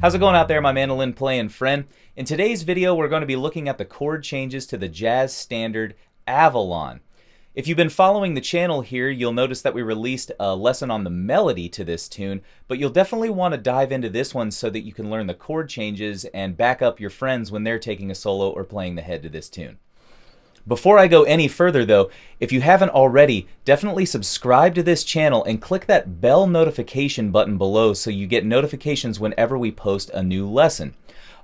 How's it going out there, my mandolin playing friend? In today's video, we're going to be looking at the chord changes to the jazz standard Avalon. If you've been following the channel here, you'll notice that we released a lesson on the melody to this tune, but you'll definitely want to dive into this one so that you can learn the chord changes and back up your friends when they're taking a solo or playing the head to this tune. Before I go any further though, if you haven't already, definitely subscribe to this channel and click that bell notification button below so you get notifications whenever we post a new lesson.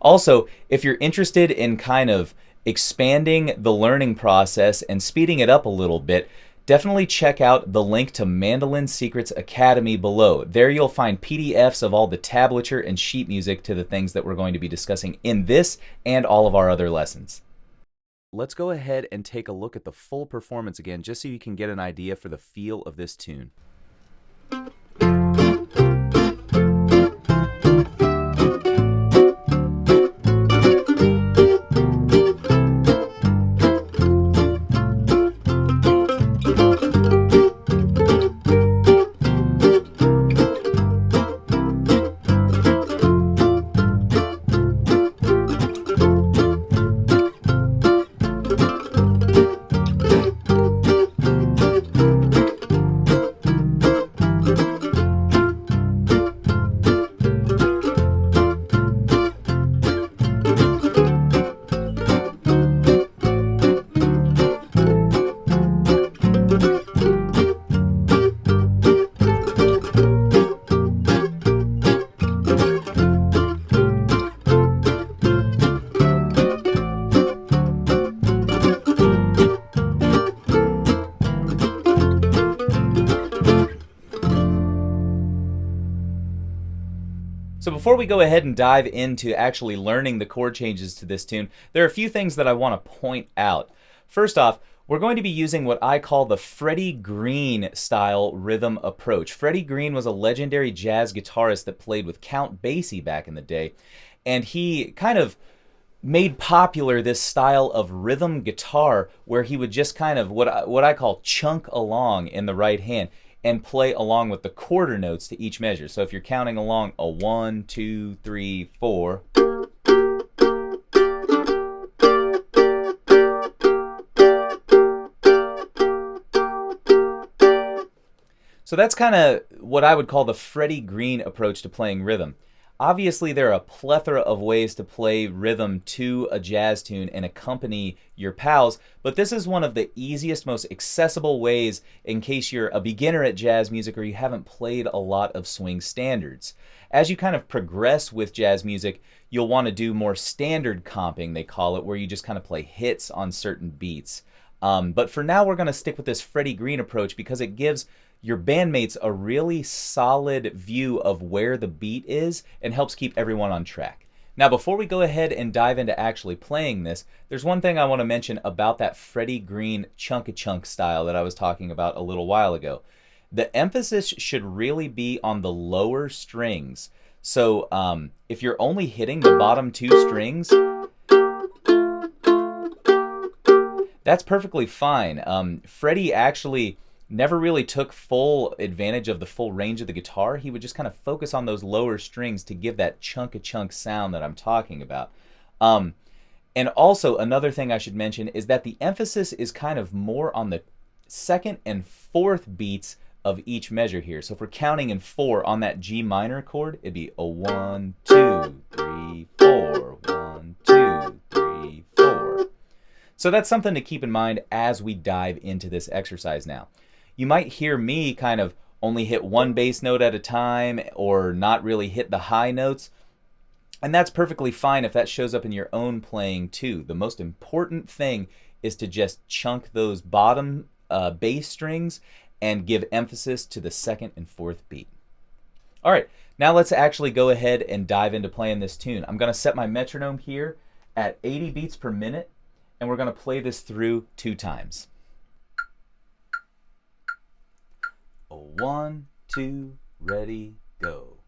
Also, if you're interested in kind of expanding the learning process and speeding it up a little bit, definitely check out the link to Mandolin Secrets Academy below. There you'll find PDFs of all the tablature and sheet music to the things that we're going to be discussing in this and all of our other lessons. Let's go ahead and take a look at the full performance again, just so you can get an idea for the feel of this tune. So before we go ahead and dive into actually learning the chord changes to this tune, there are a few things that I want to point out. First off, we're going to be using what I call the Freddie Green style rhythm approach. Freddie Green was a legendary jazz guitarist that played with Count Basie back in the day, and he kind of made popular this style of rhythm guitar where he would just kind of what I call chunk along in the right hand and play along with the quarter notes to each measure. So if you're counting along a 1, 2, 3, 4. So that's kind of what I would call the Freddie Green approach to playing rhythm. Obviously, there are a plethora of ways to play rhythm to a jazz tune and accompany your pals, but this is one of the easiest, most accessible ways in case you're a beginner at jazz music or you haven't played a lot of swing standards. As you kind of progress with jazz music, you'll want to do more standard comping, they call it, where you just kind of play hits on certain beats. But for now, we're going to stick with this Freddie Green approach because it gives your bandmates a really solid view of where the beat is and helps keep everyone on track. Now, before we go ahead and dive into actually playing this, there's one thing I want to mention about that Freddie Green chunk-a-chunk style that I was talking about a little while ago. The emphasis should really be on the lower strings. So if you're only hitting the bottom two strings, that's perfectly fine. Freddie actually never really took full advantage of the full range of the guitar. He would just kind of focus on those lower strings to give that chunk-a-chunk sound that I'm talking about. And also, another thing I should mention is that the emphasis is kind of more on the second and fourth beats of each measure here. So if we're counting in 4 on that G minor chord, it'd be a 1, 2, 3, 4, 1, 2, 3, 4. So that's something to keep in mind as we dive into this exercise now. You might hear me kind of only hit one bass note at a time or not really hit the high notes. And that's perfectly fine if that shows up in your own playing too. The most important thing is to just chunk those bottom bass strings and give emphasis to the second and fourth beat. All right, now let's actually go ahead and dive into playing this tune. I'm going to set my metronome here at 80 beats per minute, and we're going to play this through 2 times. 1, 2, ready, go.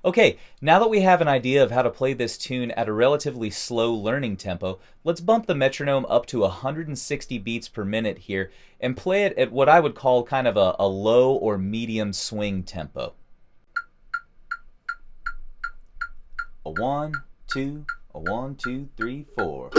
Okay, now that we have an idea of how to play this tune at a relatively slow learning tempo, let's bump the metronome up to 160 beats per minute here and play it at what I would call kind of a low or medium swing tempo. A 1, 2, a 1, 2, 3, 4.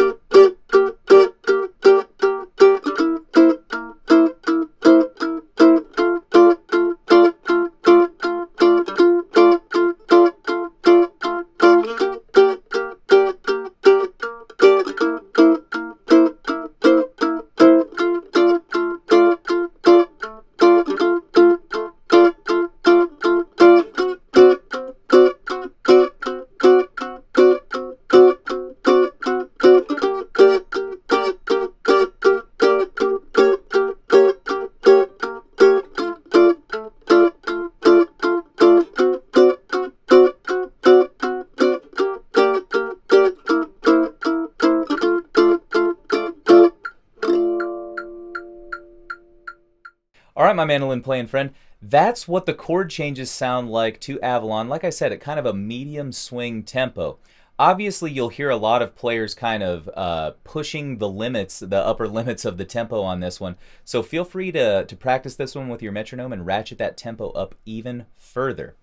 All right, my mandolin playing friend, that's what the chord changes sound like to Avalon. Like I said, at kind of a medium swing tempo. Obviously, you'll hear a lot of players kind of pushing the limits, the upper limits of the tempo on this one. So feel free to practice this one with your metronome and ratchet that tempo up even further.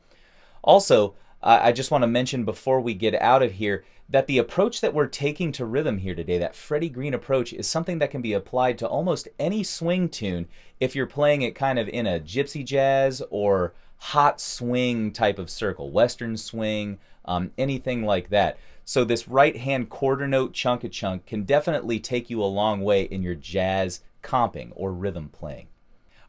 Also, I just want to mention before we get out of here that the approach that we're taking to rhythm here today, that Freddie Green approach, is something that can be applied to almost any swing tune if you're playing it kind of in a gypsy jazz or hot swing type of circle, western swing, anything like that. So this right hand quarter note chunk-a-chunk can definitely take you a long way in your jazz comping or rhythm playing.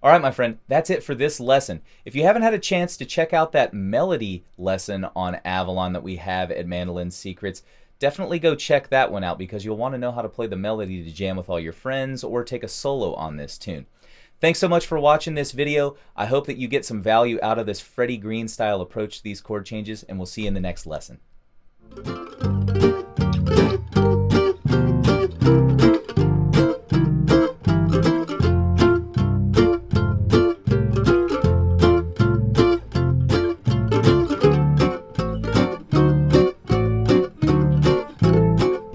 All right, my friend, that's it for this lesson. If you haven't had a chance to check out that melody lesson on Avalon that we have at Mandolin Secrets, definitely go check that one out because you'll want to know how to play the melody to jam with all your friends or take a solo on this tune. Thanks so much for watching this video. I hope that you get some value out of this Freddie Green style approach to these chord changes, and we'll see you in the next lesson.